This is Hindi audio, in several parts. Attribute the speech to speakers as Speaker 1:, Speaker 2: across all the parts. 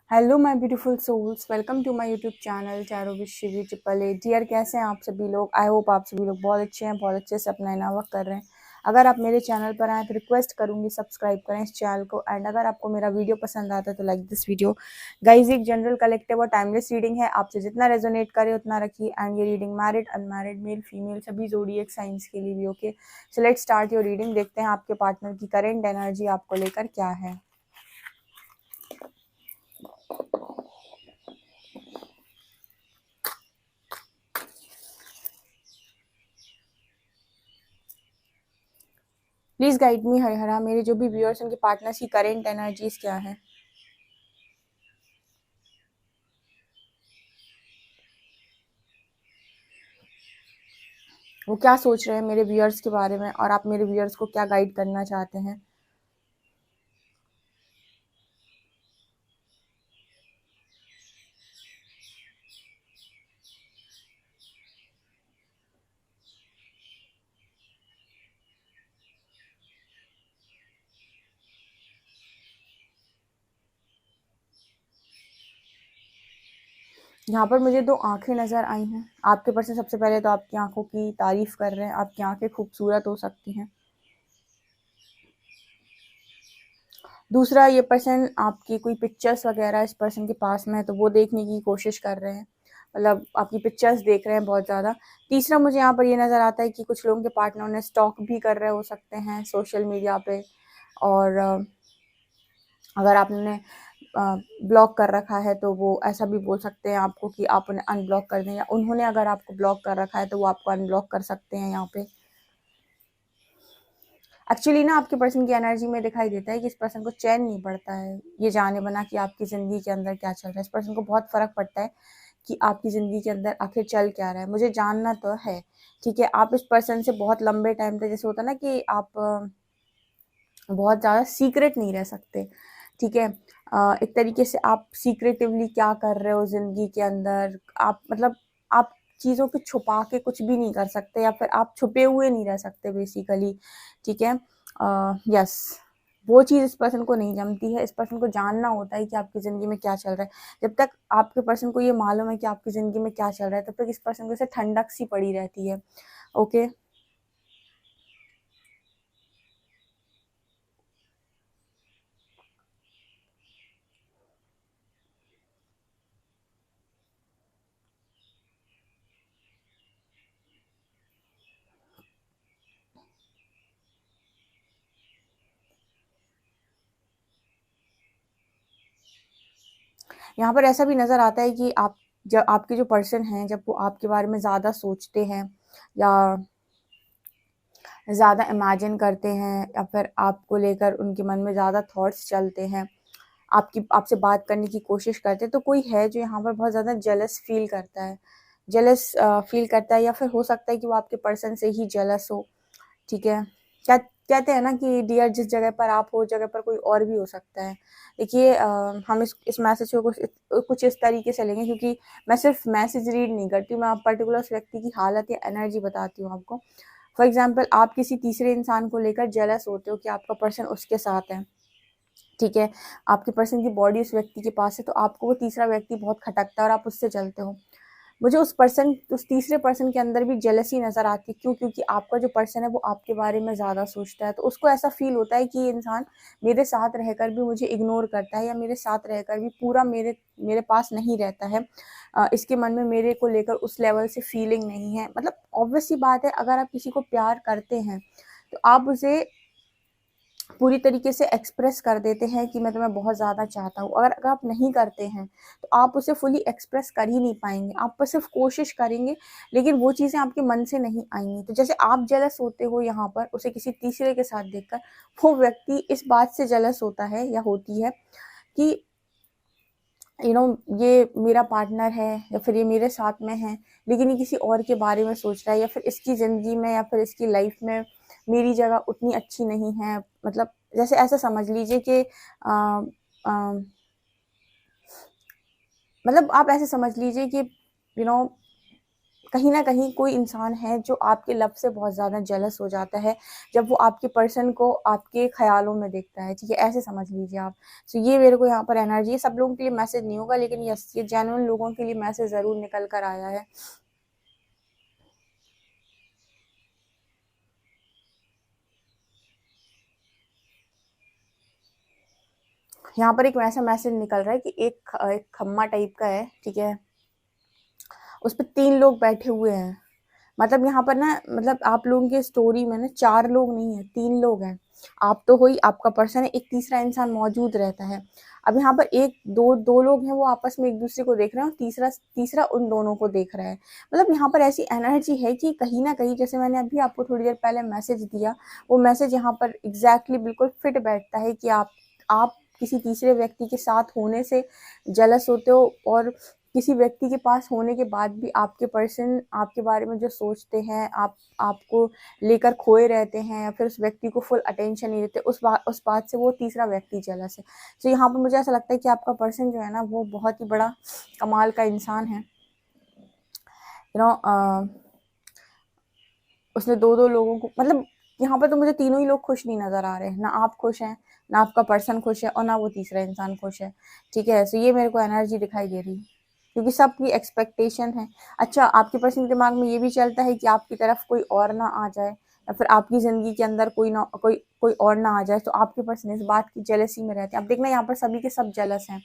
Speaker 1: Hello my beautiful souls, welcome to my YouTube channel चारों विश्व ट्रिपल ए। डियर, कैसे हैं आप सभी लोग? आई होप आप सभी लोग बहुत अच्छे हैं, बहुत अच्छे से अपना इना वर्क कर रहे हैं। अगर आप मेरे चैनल पर आए तो रिक्वेस्ट करूंगी सब्सक्राइब करें इस चैनल को। एंड अगर आपको मेरा वीडियो पसंद आता है तो लाइक दिस वीडियो। गाइज, एक जनरल कलेक्टिव और टाइमलेस रीडिंग है, आपसे जितना रेजोनेट करे उतना रखिए। एंड ये reading married, unmarried, male, female सभी ज़ोडिएक साइंस के लिए भी okay. So let's start your reading. देखते हैं आपके पार्टनर की करेंट एनर्जी आपको लेकर क्या है। प्लीज गाइड मी हरिहरा, मेरे जो भी व्यूअर्स उनके पार्टनर्स की करेंट एनर्जीज क्या है। वो क्या सोच रहे हैं मेरे व्यूअर्स के बारे में, और आप मेरे व्यूअर्स को क्या गाइड करना चाहते हैं। यहाँ पर मुझे दो आंखें नजर आई हैं। आपके पर्सन सबसे पहले तो आपकी आंखों की तारीफ कर रहे हैं, आपकी आंखें खूबसूरत हो सकती हैं। दूसरा, ये पर्सन आपकी कोई पिक्चर्स वगैरह इस पर्सन के पास में है तो वो देखने की कोशिश कर रहे हैं, मतलब आपकी पिक्चर्स देख रहे हैं बहुत ज़्यादा। तीसरा, मुझे यहाँ पर ये नज़र आता है कि कुछ लोगों के पार्टनर ने स्टॉक भी कर रहे हो सकते हैं सोशल मीडिया पे। और अगर आपने ब्लॉक कर रखा है तो वो ऐसा भी बोल सकते हैं आपको कि आप उन्हें अनब्लॉक कर दें, या उन्होंने अगर आपको ब्लॉक कर रखा है तो वो आपको अनब्लॉक कर सकते हैं। यहाँ पे एक्चुअली ना आपके पर्सन की एनर्जी में दिखाई देता है कि इस पर्सन को चैन नहीं पड़ता है ये जाने बना कि आपकी ज़िंदगी के अंदर क्या चल रहा है। इस पर्सन को बहुत फ़र्क पड़ता है कि आपकी ज़िंदगी के अंदर आखिर चल क्या रहा है, मुझे जानना तो है। ठीक है, आप इस पर्सन से बहुत लंबे टाइम तक, जैसे होता है ना कि आप बहुत ज़्यादा सीक्रेट नहीं रह सकते। ठीक है, एक तरीके से आप सीक्रेटिवली क्या कर रहे हो ज़िंदगी के अंदर, आप मतलब आप चीज़ों को छुपा के कुछ भी नहीं कर सकते, या फिर आप छुपे हुए नहीं रह सकते बेसिकली। ठीक है, यस, वो चीज़ इस पर्सन को नहीं जमती है। इस पर्सन को जानना होता है कि आपकी ज़िंदगी में क्या चल रहा है। जब तक आपके पर्सन को ये मालूम है कि आपकी ज़िंदगी में क्या चल रहा है, तब तक इस पर्सन को ऐसे ठंडक सी पड़ी रहती है। ओके, यहाँ पर ऐसा भी नज़र आता है कि आप, जब आपके जो पर्सन हैं, जब वो आपके बारे में ज़्यादा सोचते हैं या ज़्यादा इमेजिन करते हैं, या फिर आपको लेकर उनके मन में ज़्यादा थॉट्स चलते हैं, आपसे बात करने की कोशिश करते हैं, तो कोई है जो यहाँ पर बहुत ज़्यादा जेलस फील करता है। जेलस फील करता है, या फिर हो सकता है कि वो आपके पर्सन से ही जेलस हो। ठीक है, क्या कहते हैं ना कि डियर, जिस जगह पर आप हो उस जगह पर कोई और भी हो सकता है। देखिए, हम इस मैसेज को कुछ इस तरीके से लेंगे, क्योंकि मैं सिर्फ मैसेज रीड नहीं करती हूँ, मैं आप पर्टिकुलर उस व्यक्ति की हालत या एनर्जी बताती हूँ आपको। फॉर एग्जाम्पल, आप किसी तीसरे इंसान को लेकर जेलस होते हो कि आपका पर्सन उसके साथ है। ठीक है, आपके पर्सन की बॉडी उस व्यक्ति के पास है, तो आपको वो तीसरा व्यक्ति बहुत खटकता है और आप उससे चलते हो। मुझे उस तीसरे पर्सन के अंदर भी जेलसी नज़र आती है। क्यों? क्योंकि आपका जो पर्सन है वो आपके बारे में ज़्यादा सोचता है, तो उसको ऐसा फील होता है कि ये इंसान मेरे साथ रहकर भी मुझे इग्नोर करता है, या मेरे साथ रहकर भी पूरा मेरे मेरे पास नहीं रहता है। इसके मन में मेरे को लेकर उस लेवल से फीलिंग नहीं है। मतलब ऑब्वियस सी बात है, अगर आप किसी को प्यार करते हैं तो आप उसे पूरी तरीके से एक्सप्रेस कर देते हैं कि मैं तुम्हें बहुत ज़्यादा चाहता हूँ। अगर आप नहीं करते हैं तो आप उसे फुली एक्सप्रेस कर ही नहीं पाएंगे, आप बस सिर्फ कोशिश करेंगे, लेकिन वो चीज़ें आपके मन से नहीं आएंगी। तो जैसे आप जेलस होते हो यहाँ पर उसे किसी तीसरे के साथ देखकर, वो व्यक्ति इस बात से जेलस होता है या होती है कि ये मेरा पार्टनर है, या फिर ये मेरे साथ में है, लेकिन ये किसी और के बारे में सोच रहा है, या फिर इसकी ज़िंदगी में या फिर इसकी लाइफ में मेरी जगह उतनी अच्छी नहीं है। मतलब जैसे ऐसा समझ लीजिए कि मतलब आप ऐसे समझ लीजिए कि यू नो कहीं ना कहीं कोई इंसान है जो आपके लव से बहुत ज़्यादा जेलस हो जाता है जब वो आपके पर्सन को आपके ख्यालों में देखता है, ठीक है, ऐसे समझ लीजिए आप। तो ये मेरे को यहाँ पर एनर्जी है, सब लोगों के लिए मैसेज नहीं होगा, लेकिन यस, ये जेन्युइन लोगों के लिए मैसेज ज़रूर निकल कर आया है। यहाँ पर एक वैसा मैसेज निकल रहा है कि एक खम्मा टाइप का है, ठीक है, उस पर 3 लोग बैठे हुए हैं। मतलब यहाँ पर ना, मतलब आप लोगों की स्टोरी में ना 4 लोग नहीं है, 3 लोग हैं। आप तो हो ही, आपका पर्सन है, एक तीसरा इंसान मौजूद रहता है। अब यहाँ पर एक दो दो लोग हैं, वो आपस में एक दूसरे को देख रहे हैं और तीसरा तीसरा उन दोनों को देख रहा है। मतलब यहाँ पर ऐसी एनर्जी है कि कहीं ना कहीं, जैसे मैंने अभी आपको थोड़ी देर पहले मैसेज दिया, वो मैसेज यहाँ पर एग्जैक्टली बिल्कुल फिट बैठता है कि आप किसी तीसरे व्यक्ति के साथ होने से जेलस होते हो, और किसी व्यक्ति के पास होने के बाद भी आपके पर्सन आपके बारे में जो सोचते हैं, आपको लेकर खोए रहते हैं, या फिर उस व्यक्ति को फुल अटेंशन नहीं देते, उस बात से वो तीसरा व्यक्ति जेलस है। तो यहाँ पर मुझे ऐसा लगता है कि आपका पर्सन जो है ना, वो बहुत ही बड़ा कमाल का इंसान है। उसने दो दो लोगों को, मतलब यहाँ पर तो मुझे तीनों ही लोग खुश नहीं नजर आ रहे हैं, ना आप खुश हैं, ना आपका पर्सन खुश है, और ना वो तीसरा इंसान खुश है, ठीक है। तो ये मेरे को एनर्जी दिखाई दे रही है, क्योंकि सबकी एक्सपेक्टेशन है। अच्छा, आपके पर्सन के दिमाग में ये भी चलता है कि आपकी तरफ कोई और ना आ जाए, या फिर आपकी जिंदगी के अंदर कोई और ना आ जाए, तो आपके पर्सन इस बात की जेलसी में रहते हैं। अब देखना, यहाँ पर सभी के सब जेलस हैं,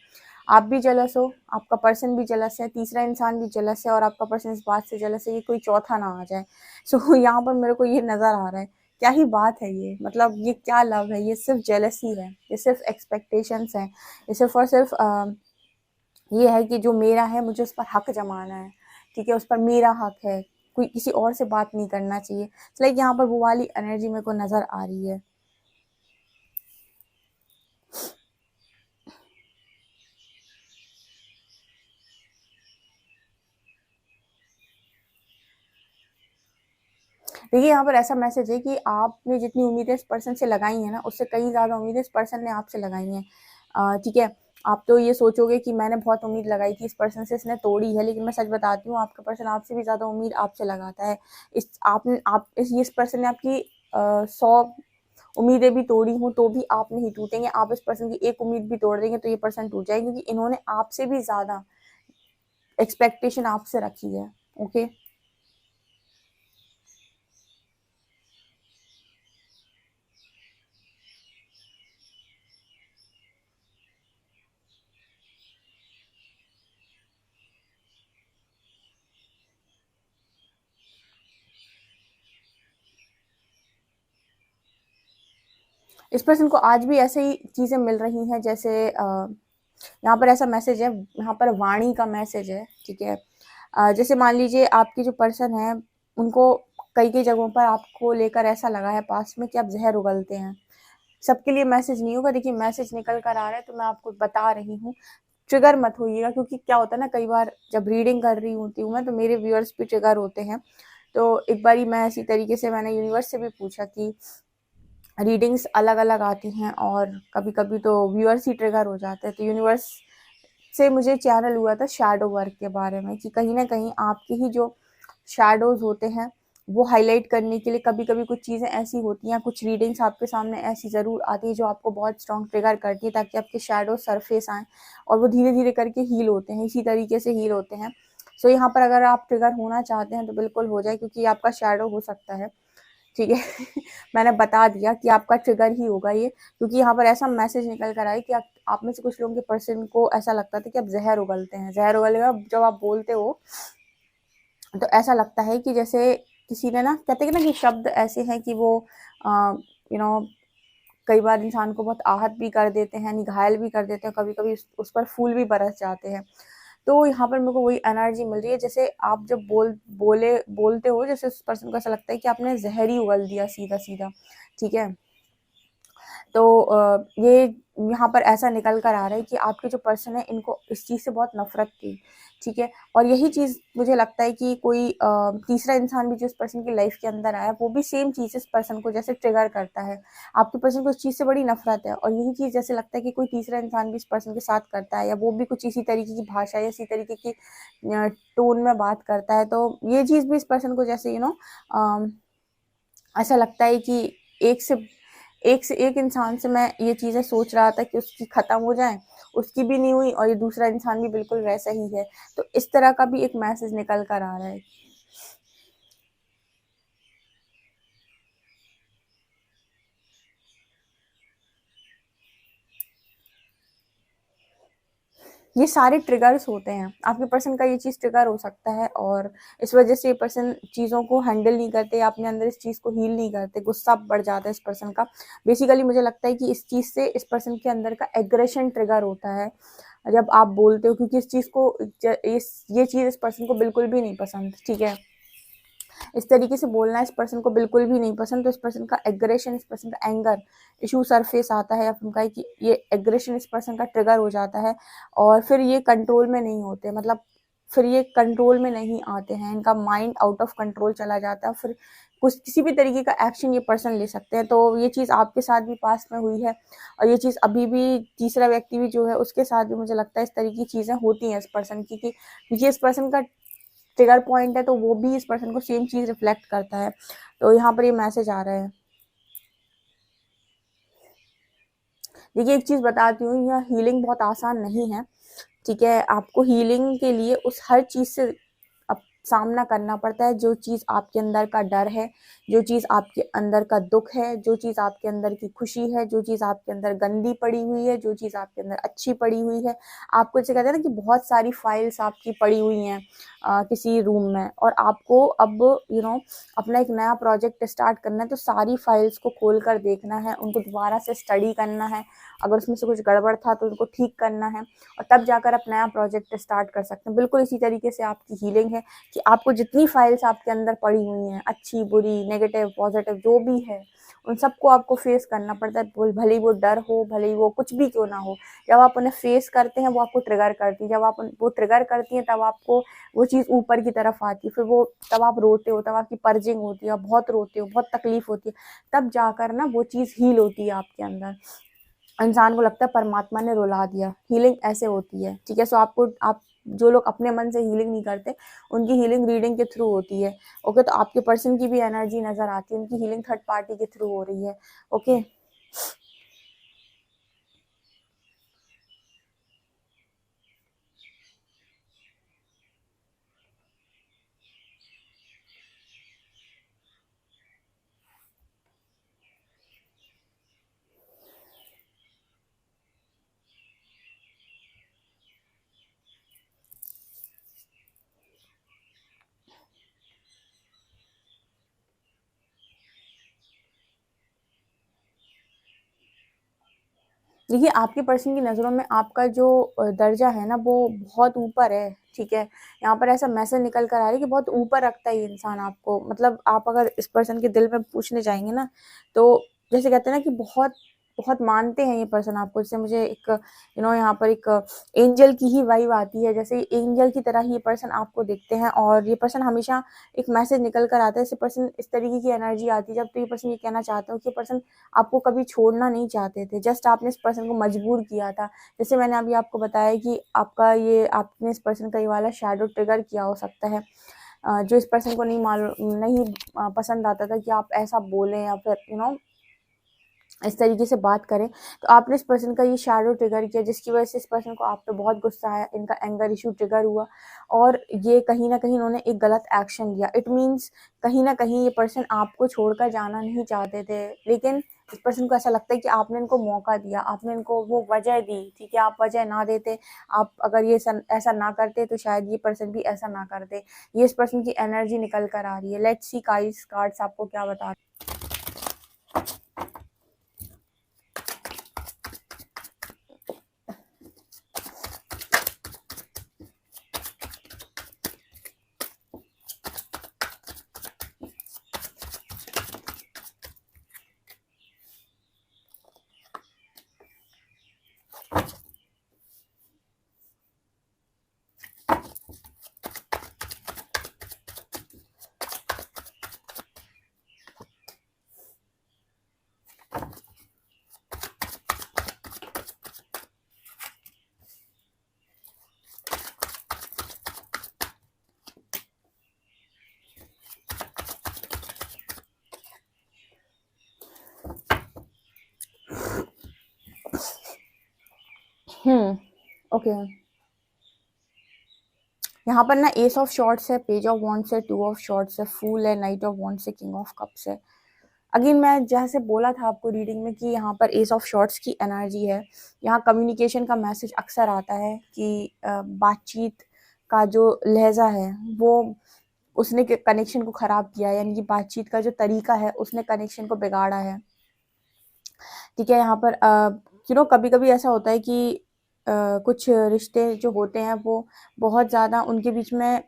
Speaker 1: आप भी जेलस हो, आपका पर्सन भी जेलस है, तीसरा इंसान भी जेलस है, और आपका पर्सन इस बात से जेलस है कि कोई चौथा ना आ जाए। सो यहाँ पर मेरे को ये नजर आ रहा है, क्या ही बात है ये, मतलब ये क्या लव है, ये सिर्फ जेलसी है, ये सिर्फ एक्सपेक्टेशंस है, ये सिर्फ और सिर्फ ये है कि जो मेरा है मुझे उस पर हक जमाना है, ठीक है, उस पर मेरा हक है, कोई किसी और से बात नहीं करना चाहिए। लाइक यहाँ पर वो वाली एनर्जी मेरे को नजर आ रही है। देखिए, यहाँ पर ऐसा मैसेज है कि आपने जितनी उम्मीदें इस पर्सन से लगाई हैं ना, उससे कई ज़्यादा उम्मीदें इस पर्सन ने आपसे लगाई हैं, ठीक है। आप तो ये सोचोगे कि मैंने बहुत उम्मीद लगाई थी इस पर्सन से, इसने तोड़ी है, लेकिन मैं सच बताती हूँ, आपका पर्सन आपसे भी ज़्यादा उम्मीद आपसे लगाता है। इस पर्सन ने आपकी 100 उम्मीदें भी तोड़ी हूँ तो भी आप नहीं टूटेंगे। आप इस पर्सन की एक उम्मीद भी तोड़ देंगे तो ये पर्सन टूट जाएगा, क्योंकि इन्होंने आपसे भी ज़्यादा एक्सपेक्टेशन आपसे रखी है। ओके, इस पर्सन को आज भी ऐसे ही चीज़ें मिल रही हैं, जैसे यहाँ पर ऐसा मैसेज है, यहाँ पर वाणी का मैसेज है, ठीक है। जैसे मान लीजिए आपकी जो पर्सन है, उनको कई कई जगहों पर आपको लेकर ऐसा लगा है पास्ट में कि आप जहर उगलते हैं। सबके लिए मैसेज नहीं होगा, देखिए मैसेज निकल कर आ रहा है तो मैं आपको बता रही हूँ, ट्रिगर मत होइएगा, क्योंकि क्या होता है ना, कई बार जब रीडिंग कर रही होती हूँ मैं, तो मेरे व्यूअर्स भी ट्रिगर होते हैं। तो एक बारी मैं इसी तरीके से मैंने यूनिवर्स से भी पूछा कि रीडिंग्स अलग अलग आती हैं, और कभी कभी तो व्यूअर्स ही ट्रिगर हो जाते हैं। तो यूनिवर्स से मुझे चैनल हुआ था शैडो वर्क के बारे में, कि कहीं ना कहीं आपके ही जो शैडोज होते हैं वो हाईलाइट करने के लिए कभी कभी कुछ चीज़ें ऐसी होती हैं, कुछ रीडिंग्स आपके सामने ऐसी ज़रूर आती है जो आपको बहुत स्ट्रॉन्ग ट्रिगर करती है, ताकि आपके शैडो सरफेस आएँ, और वो धीरे धीरे करके हील होते हैं, इसी तरीके से हील होते हैं। सो यहाँ पर अगर आप ट्रिगर होना चाहते हैं तो बिल्कुल हो जाए, क्योंकि आपका शैडो हो सकता है, ठीक है। मैंने बता दिया कि आपका ट्रिगर ही होगा ये, क्योंकि यहाँ पर ऐसा मैसेज निकल कर आया कि आप में से कुछ लोगों के पर्सन को ऐसा लगता था कि आप जहर उगलते हैं। जहर उगलेगा जब आप बोलते हो तो ऐसा लगता है कि जैसे किसी ने ना, कहते हैं ना कि शब्द ऐसे हैं कि वो यू नो कई बार इंसान को बहुत आहत भी कर देते हैं, घायल भी कर देते हैं, कभी कभी उस पर फूल भी बरस जाते हैं। तो यहाँ पर मेरे को वही एनर्जी मिल रही है, जैसे आप जब बोलते हो, जैसे उस पर्सन को ऐसा लगता है कि आपने जहर ही उगल दिया सीधा सीधा, ठीक है। तो ये यहाँ पर ऐसा निकल कर आ रहा है कि आपके जो पर्सन है इनको इस चीज़ से बहुत नफरत थी, ठीक है। और यही चीज़ मुझे लगता है कि कोई तीसरा इंसान भी जो इस पर्सन की लाइफ के अंदर आया वो भी सेम चीज़ इस पर्सन को जैसे ट्रिगर करता है। आपके पर्सन को इस चीज़ से बड़ी नफरत है और यही चीज़ जैसे लगता है कि कोई तीसरा इंसान भी इस पर्सन के साथ करता है या वो भी कुछ इसी तरीके की भाषा या इसी तरीके की टोन में बात करता है। तो ये चीज़ भी इस पर्सन को जैसे ऐसा लगता है कि एक से एक इंसान से मैं ये चीज़ें सोच रहा था कि उसकी ख़त्म हो जाए, उसकी भी नहीं हुई और ये दूसरा इंसान भी बिल्कुल वैसा ही है। तो इस तरह का भी एक मैसेज निकल कर आ रहा है। ये सारे ट्रिगर्स होते हैं, आपके पर्सन का ये चीज़ ट्रिगर हो सकता है और इस वजह से ये पर्सन चीज़ों को हैंडल नहीं करते या अपने अंदर इस चीज़ को हील नहीं करते, गुस्सा बढ़ जाता है इस पर्सन का। बेसिकली मुझे लगता है कि इस चीज़ से इस पर्सन के अंदर का एग्रेशन ट्रिगर होता है जब आप बोलते हो, क्योंकि इस चीज़ को ये चीज़ इस पर्सन को बिल्कुल भी नहीं पसंद, ठीक है। इस तरीके से बोलना इस पर्सन को बिल्कुल भी नहीं पसंद। तो इस पर्सन का एग्रेशन, इस पर्सन का एंगर इशू सरफेस आता है, या फिर कहा कि ये एग्रेशन इस पर्सन का ट्रिगर हो जाता है और फिर ये कंट्रोल में नहीं होते, मतलब फिर ये कंट्रोल में नहीं आते हैं, इनका माइंड आउट ऑफ कंट्रोल चला जाता है, फिर कुछ किसी भी तरीके का एक्शन ये पर्सन ले सकते हैं। तो ये चीज़ आपके साथ भी पास्ट में हुई है और ये चीज़ अभी भी तीसरा व्यक्ति भी जो है उसके साथ भी मुझे लगता है इस तरीके की चीज़ें होती हैं इस पर्सन की, कि क्योंकि इस पर्सन का ट्रिगर पॉइंट है तो वो भी इस पर्सन को सेम चीज़ रिफ्लेक्ट करता है। तो यहाँ पर ये मैसेज आ रहा है। देखिए एक चीज़ बताती हूँ, यह हीलिंग बहुत आसान नहीं है, ठीक है। आपको हीलिंग के लिए उस हर चीज़ से अब सामना करना पड़ता है, जो चीज़ आपके अंदर का डर है, जो चीज़ आपके अंदर का दुख है, जो चीज़ आपके अंदर की खुशी है, जो चीज़ आपके अंदर गंदी पड़ी हुई है, जो चीज़ आपके अंदर अच्छी पड़ी हुई है। आपको जैसे कहते हैं ना कि बहुत सारी फाइल्स आपकी पड़ी हुई हैं किसी रूम में, और आपको अब अपना एक नया प्रोजेक्ट स्टार्ट करना है, तो सारी फाइल्स को खोल कर देखना है, उनको दोबारा से स्टडी करना है, अगर उसमें से कुछ गड़बड़ था तो उनको ठीक करना है और तब जाकर आप नया प्रोजेक्ट स्टार्ट कर सकते हैं। बिल्कुल इसी तरीके से आपकी हीलिंग है कि आपको जितनी फाइल्स आपके अंदर पड़ी हुई हैं, अच्छी बुरी नेगेटिव पॉजिटिव जो भी है, उन सबको आपको फेस करना पड़ता है, भले ही वो डर हो, भले ही वो कुछ भी क्यों ना हो। जब आप उन्हें फेस करते हैं वो आपको ट्रिगर करती है, जब आप वो ट्रिगर करती हैं तब आपको वो चीज़ ऊपर की तरफ आती है, फिर वो तब आप रोते हो, तब आपकी पर्जिंग होती है, बहुत रोते हो, बहुत तकलीफ होती है, तब जाकर ना वो चीज़ हील होती है आपके अंदर। इंसान को लगता है परमात्मा ने रुला दिया। हीलिंग ऐसे होती है, ठीक है। सो आप जो लोग अपने मन से हीलिंग नहीं करते, उनकी हीलिंग रीडिंग के थ्रू होती है, ओके। तो आपके पर्सन की भी एनर्जी नजर आती है, उनकी हीलिंग थर्ड पार्टी के थ्रू हो रही है, ओके। देखिए आपके पर्सन की नज़रों में आपका जो दर्जा है ना वो बहुत ऊपर है, ठीक है। यहाँ पर ऐसा मैसेज निकल कर आ रहा है कि बहुत ऊपर रखता है ये इंसान आपको, मतलब आप अगर इस पर्सन के दिल में पूछने जाएंगे ना, तो जैसे कहते हैं ना कि बहुत बहुत मानते हैं ये पर्सन आपको। जैसे मुझे एक यहाँ पर एक एंजल की ही वाइब आती है, जैसे एंजल की तरह ही ये पर्सन आपको देखते हैं और ये पर्सन हमेशा एक मैसेज निकल कर आता है। इस पर्सन इस तरीके की एनर्जी आती है जब तो ये पर्सन ये कहना चाहता हो कि पर्सन आपको कभी छोड़ना नहीं चाहते थे, जस्ट आपने इस पर्सन को मजबूर किया था। जैसे मैंने अभी आपको बताया कि आपने इस पर्सन का ये वाला शैडो ट्रिगर किया हो सकता है, जो इस पर्सन को नहीं पसंद आता था कि आप ऐसा बोलें या फिर इस तरीके से बात करें। तो आपने इस पर्सन का ये शैडो ट्रिगर किया, जिसकी वजह से इस पर्सन को आप पे बहुत गुस्सा आया, इनका एंगर इशू ट्रिगर हुआ और ये कहीं ना कहीं इन्होंने एक गलत एक्शन लिया। इट मीन्स कहीं ना कहीं ये पर्सन आपको छोड़कर जाना नहीं चाहते थे, लेकिन इस पर्सन को ऐसा लगता है कि आपने इनको मौका दिया, आपने इनको वो वजह दी, ठीक है। आप वजह ना देते, आप अगर ये ऐसा ना करते तो शायद ये पर्सन भी ऐसा ना करते। ये इस पर्सन की एनर्जी निकल कर आ रही है। लेट्स सी गाइस कार्ड्स आपको क्या बता। ओके, यहाँ पर ना एस ऑफ शॉर्ट्स है, पेज ऑफ वॉन्ड्स है, टू ऑफ शॉर्ट्स है, फूल है, नाइट ऑफ वॉन्ड्स है, किंग ऑफ कप्स है। अगेन मैं जैसे बोला था आपको रीडिंग में कि यहाँ पर एस ऑफ शॉर्ट्स की एनर्जी है। यहाँ कम्युनिकेशन का मैसेज अक्सर आता है कि बातचीत का जो लहजा है वो उसने कनेक्शन को ख़राब किया है, यानी कि बातचीत का जो तरीका है उसने कनेक्शन को बिगाड़ा है। ठीक है, यहाँ पर कभी कभी ऐसा होता है कि कुछ रिश्ते जो होते हैं वो बहुत ज़्यादा उनके बीच में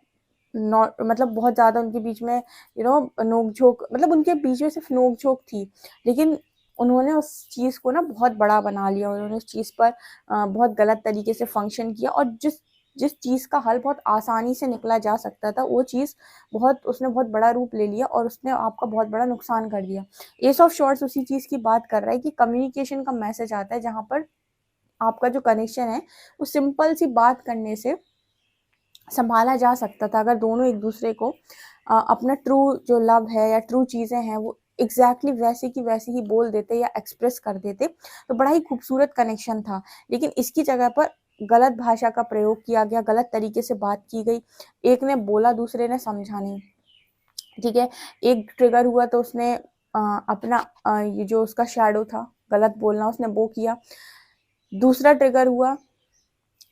Speaker 1: मतलब बहुत ज़्यादा उनके बीच में नोक झोंक, मतलब उनके बीच में सिर्फ नोक झोंक थी, लेकिन उन्होंने उस चीज़ को ना बहुत बड़ा बना लिया। उन्होंने उस चीज़ पर बहुत गलत तरीके से फंक्शन किया, और जिस जिस चीज़ का हल बहुत आसानी से निकला जा सकता था वो चीज़ उसने बहुत बड़ा रूप ले लिया और उसने आपका बहुत बड़ा नुकसान कर दिया। एस ऑफ शॉर्ट्स उसी चीज़ की बात कर रहा है कि कम्युनिकेशन का मैसेज आता है जहाँ पर आपका जो कनेक्शन है वो सिंपल सी बात करने से संभाला जा सकता था। अगर दोनों एक दूसरे को अपना ट्रू जो लव है या ट्रू चीज़ें हैं वो एग्जैक्टली वैसे की वैसे ही बोल देते या एक्सप्रेस कर देते तो बड़ा ही खूबसूरत कनेक्शन था। लेकिन इसकी जगह पर गलत भाषा का प्रयोग किया गया, गलत तरीके से बात की गई, एक ने बोला दूसरे ने समझा नहीं। ठीक है, एक ट्रिगर हुआ तो उसने अपना ये जो उसका शैडो था गलत बोलना उसने वो किया। दूसरा ट्रिगर हुआ,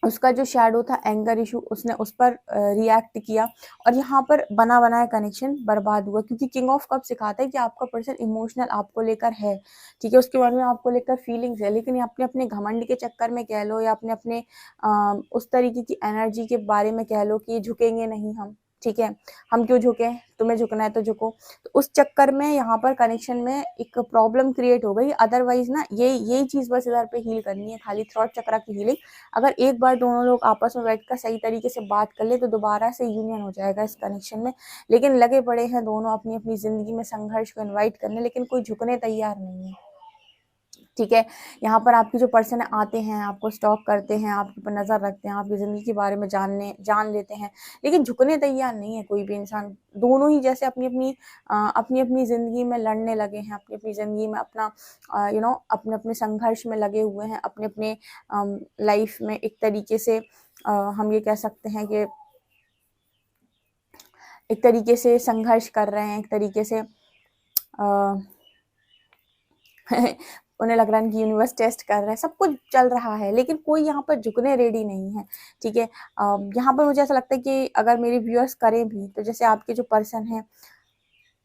Speaker 1: उसका जो शैडो था एंगर इशू, उसने उस पर रिएक्ट किया और यहाँ पर बना बनाया कनेक्शन बर्बाद हुआ। क्योंकि किंग ऑफ कप सिखाता है कि आपका पर्सन इमोशनल आपको लेकर है, ठीक है, उसके मन में आपको लेकर फीलिंग्स है, लेकिन अपने अपने घमंड के चक्कर में कह लो या अपने अपने उस तरीके की एनर्जी के बारे में कह लो कि झुकेंगे नहीं हम, ठीक है, हम क्यों झुके, तुम्हें झुकना है तो झुको, तो उस चक्कर में यहाँ पर कनेक्शन में एक प्रॉब्लम क्रिएट हो गई। अदरवाइज ना यही चीज़ बस इधर पे हील करनी है, खाली थ्रॉट चक्रा की हीलिंग। अगर एक बार दोनों लोग आपस में बैठकर सही तरीके से बात कर ले तो दोबारा से यूनियन हो जाएगा इस कनेक्शन में। लेकिन लगे पड़े हैं दोनों अपनी अपनी ज़िंदगी में संघर्ष को इनवाइट करने, लेकिन कोई झुकने तैयार नहीं है। ठीक है, यहाँ पर आपके जो पर्सन आते हैं आपको स्टॉक करते हैं, आपके ऊपर नज़र रखते हैं, आपकी ज़िंदगी के बारे में जान लेते हैं, लेकिन झुकने तैयार नहीं है कोई भी इंसान। दोनों ही जैसे अपनी अपनी ज़िंदगी में लड़ने लगे हैं, अपनी अपनी ज़िंदगी में अपना अपने अपने संघर्ष में लगे हुए हैं, अपने अपने लाइफ में एक तरीके से हम ये कह सकते हैं कि एक तरीके से संघर्ष कर रहे हैं, एक तरीके से उन्हें लग रहा है कि यूनिवर्स टेस्ट कर रहा है, सब कुछ चल रहा है, लेकिन कोई यहाँ पर झुकने रेडी नहीं है। ठीक है, यहाँ पर मुझे ऐसा लगता है कि अगर मेरे व्यूअर्स करें भी तो जैसे आपके जो पर्सन है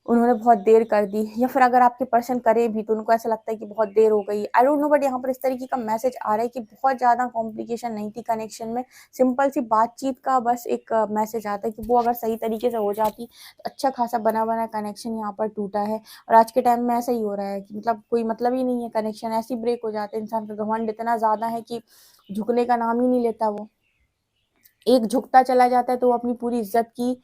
Speaker 1: उन्होंने बहुत देर कर दी, या फिर अगर आपके पर्सन करे भी तो उनको ऐसा लगता है कि बहुत देर हो गई, आई डोंट नो, बट यहाँ पर इस तरीके का मैसेज आ रहा है कि बहुत ज़्यादा कॉम्प्लिकेशन नहीं थी कनेक्शन में, सिंपल सी बातचीत का बस एक मैसेज आता है कि वो अगर सही तरीके से हो जाती तो अच्छा खासा बना बना कनेक्शन यहाँ पर टूटा है। और आज के टाइम में ऐसा ही हो रहा है कि मतलब कोई मतलब ही नहीं है, कनेक्शन ऐसे ही ब्रेक हो जाते हैं। इंसान का घमंड इतना ज़्यादा है कि झुकने का नाम ही नहीं लेता। वो एक झुकता चला जाता है तो वो अपनी पूरी इज्जत की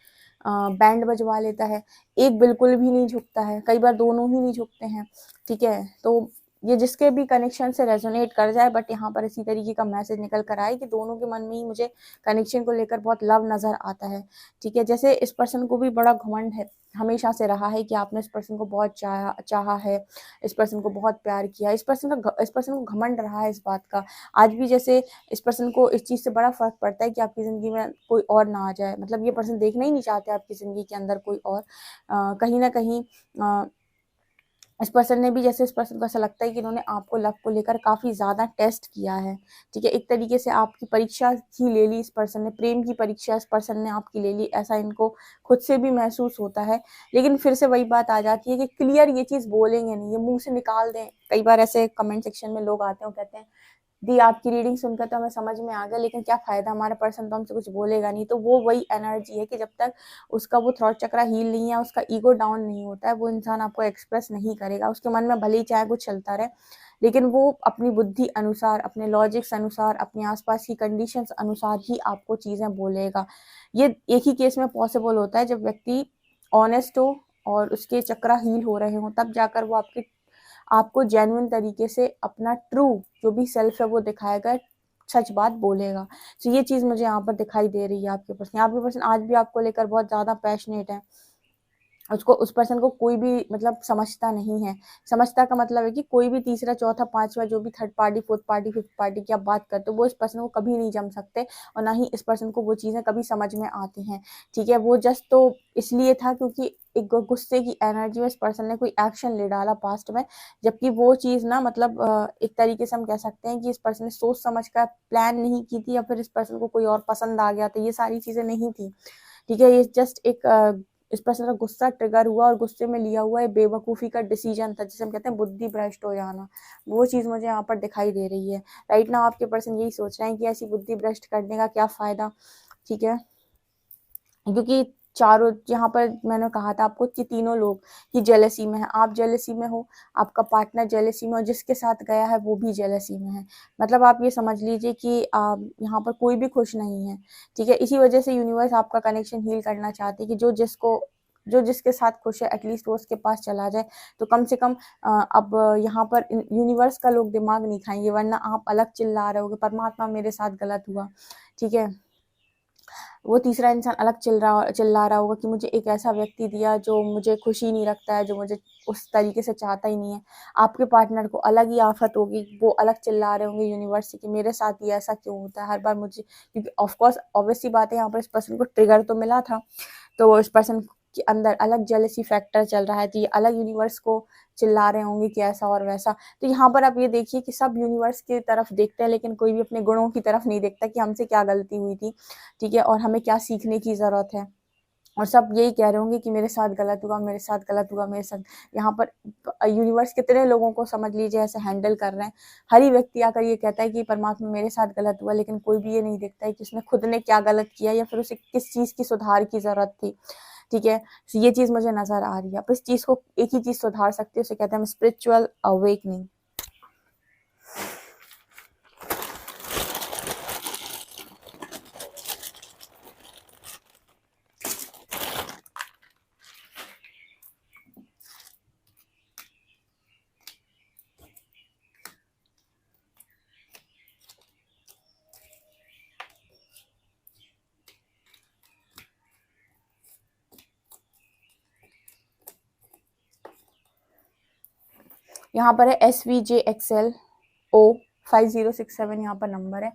Speaker 1: बैंड बजवा लेता है, एक बिल्कुल भी नहीं झुकता है, कई बार दोनों ही नहीं झुकते हैं। ठीक है, तो ये जिसके भी कनेक्शन से रेजोनेट कर जाए, बट यहाँ पर इसी तरीके का मैसेज निकल कर आए कि दोनों के मन में ही मुझे कनेक्शन को लेकर बहुत लव नज़र आता है। ठीक है, जैसे इस पर्सन को भी बड़ा घमंड है, हमेशा से रहा है कि आपने इस पर्सन को बहुत चाहा है, इस पर्सन को बहुत प्यार किया, इस पर्सन को घमंड रहा है इस बात का। आज भी जैसे इस पर्सन को इस चीज़ से बड़ा फ़र्क पड़ता है कि आपकी ज़िंदगी में कोई और ना आ जाए, मतलब ये पर्सन देखना ही नहीं चाहते आपकी ज़िंदगी के अंदर कोई और। कहीं न कहीं इस पर्सन ने भी, जैसे इस पर्सन को ऐसा लगता है कि इन्होंने आपको लव को लेकर काफ़ी ज़्यादा टेस्ट किया है। ठीक है, एक तरीके से आपकी परीक्षा ही ले ली इस पर्सन ने, प्रेम की परीक्षा इस पर्सन ने आपकी ले ली, ऐसा इनको खुद से भी महसूस होता है। लेकिन फिर से वही बात आ जाती है कि क्लियर ये चीज़ बोलेंगे नहीं, ये मुँह से निकाल दें। कई बार ऐसे कमेंट सेक्शन में लोग आते हैं और कहते हैं दी आपकी रीडिंग सुनकर तो हमें समझ में आ गया, लेकिन क्या फ़ायदा, हमारा पर्सन तो हमसे कुछ बोलेगा नहीं। तो वो वही एनर्जी है कि जब तक उसका वो थ्रॉट चक्रा हील नहीं है, उसका ईगो डाउन नहीं होता है, वो इंसान आपको एक्सप्रेस नहीं करेगा। उसके मन में भले ही चाहे कुछ चलता रहे, लेकिन वो अपनी बुद्धि अनुसार, अपने लॉजिक्स अनुसार, अपने आसपास की कंडीशंस अनुसार ही आपको चीज़ें बोलेगा। ये एक ही केस में पॉसिबल होता है जब व्यक्ति ऑनेस्ट हो और उसके चक्रा हील हो रहे हों, तब जाकर वो आपको जेन्युइन तरीके से अपना ट्रू जो भी सेल्फ है वो दिखाएगा, सच बात बोलेगा। तो ये चीज़ मुझे यहाँ पर दिखाई दे रही है आपके पर्सन। आपके पर्सन आज भी आपको लेकर बहुत ज़्यादा पैशनेट है, उसको, उस पर्सन को कोई भी मतलब समझता नहीं है। समझता का मतलब है कि कोई भी तीसरा, चौथा, पांचवा, जो भी third party, fourth party, fifth party की आप बात करते हो, वो इस पर्सन को कभी नहीं जम सकते और ना ही इस पर्सन को वो चीज़ें कभी समझ में आती हैं। ठीक है, वो जस्ट तो इसलिए था क्योंकि एक गुस्से की एनर्जी में इस पर्सन ने कोई एक्शन ले डाला पास्ट में, जबकि वो चीज़ ना मतलब एक तरीके से हम कह सकते हैं कि इस पर्सन ने सोच समझ कर प्लान नहीं की थी, या फिर इस पर्सन को कोई और पसंद आ गया था, ये सारी चीज़ें नहीं थी। ठीक है, ये जस्ट एक इस पर्सन का गुस्सा ट्रिगर हुआ और गुस्से में लिया हुआ है बेवकूफ़ी का डिसीजन था, जिसे हम कहते हैं बुद्धि भ्रष्ट हो जाना। वो चीज़ मुझे यहाँ पर दिखाई दे रही है। राइट नाउ आपके पर्सन यही सोच रहे हैं कि ऐसी बुद्धि भ्रष्ट करने का क्या फ़ायदा। ठीक है, क्योंकि चारों, यहाँ पर मैंने कहा था आपको कि तीनों लोग ही जेलसी में है। आप जेलसी में हो, आपका पार्टनर जेलसी में हो, जिसके साथ गया है वो भी जेलसी में है। मतलब आप ये समझ लीजिए कि यहाँ पर कोई भी खुश नहीं है। ठीक है, इसी वजह से यूनिवर्स आपका कनेक्शन हील करना चाहती है कि जो जिसके साथ खुश है एटलीस्ट वो उसके पास चला जाए। तो कम से कम अब यहाँ पर यूनिवर्स का लोग दिमाग नहीं खाएंगे, वरना आप अलग चिल्ला रहे होगे, परमात्मा मेरे साथ गलत हुआ। ठीक है, वो तीसरा इंसान अलग चिल्ला रहा होगा कि मुझे एक ऐसा व्यक्ति दिया जो मुझे खुशी नहीं रखता है, जो मुझे उस तरीके से चाहता ही नहीं है। आपके पार्टनर को अलग ही आफत होगी, वो अलग चिल्ला रहे होंगे यूनिवर्स से कि मेरे साथ ही ऐसा क्यों होता है हर बार मुझे, क्योंकि ऑफ कोर्स ऑब्वियस सी बात है, यहाँ पर इस पर्सन को ट्रिगर तो मिला था, तो इस पर्सन के अंदर अलग जेलसी फैक्टर चल रहा है, तो ये अलग यूनिवर्स को चिल्ला रहे होंगे कि ऐसा और वैसा। तो यहाँ पर आप ये देखिए कि सब यूनिवर्स की तरफ देखते हैं, लेकिन कोई भी अपने गुणों की तरफ नहीं देखता कि हमसे क्या गलती हुई थी। ठीक है, और हमें क्या सीखने की ज़रूरत है। और सब यही कह रहे होंगे कि मेरे साथ गलत हुआ, मेरे साथ गलत हुआ, मेरे साथ। यहाँ पर यूनिवर्स कितने लोगों को समझ लीजिए ऐसे हैंडल कर रहे हैं। हर ही व्यक्ति आकर ये कहता है कि परमात्मा मेरे साथ गलत हुआ, लेकिन कोई भी ये नहीं देखता है कि उसने खुद ने क्या गलत किया या फिर उसे किस चीज़ की सुधार की ज़रूरत थी। ठीक है, तो ये चीज़ मुझे नज़र आ रही है। आप इस चीज़ को, एक ही चीज़ सुधार सकते हो, उसे कहते हैं स्पिरिचुअल अवेकनिंग। यहाँ पर है SVJXLO5067, यहाँ पर नंबर है।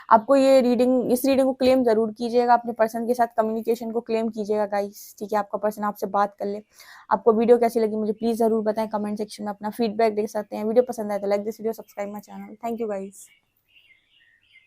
Speaker 1: आपको ये रीडिंग, इस रीडिंग को क्लेम जरूर कीजिएगा, अपने पर्सन के साथ कम्युनिकेशन को क्लेम कीजिएगा गाइस। ठीक है, आपका पर्सन आपसे बात कर ले। आपको वीडियो कैसी लगी मुझे प्लीज जरूर बताएं, कमेंट सेक्शन में अपना फीडबैक दे सकते हैं। वीडियो पसंद आए तो like this video, subscribe my channel. Thank you guys.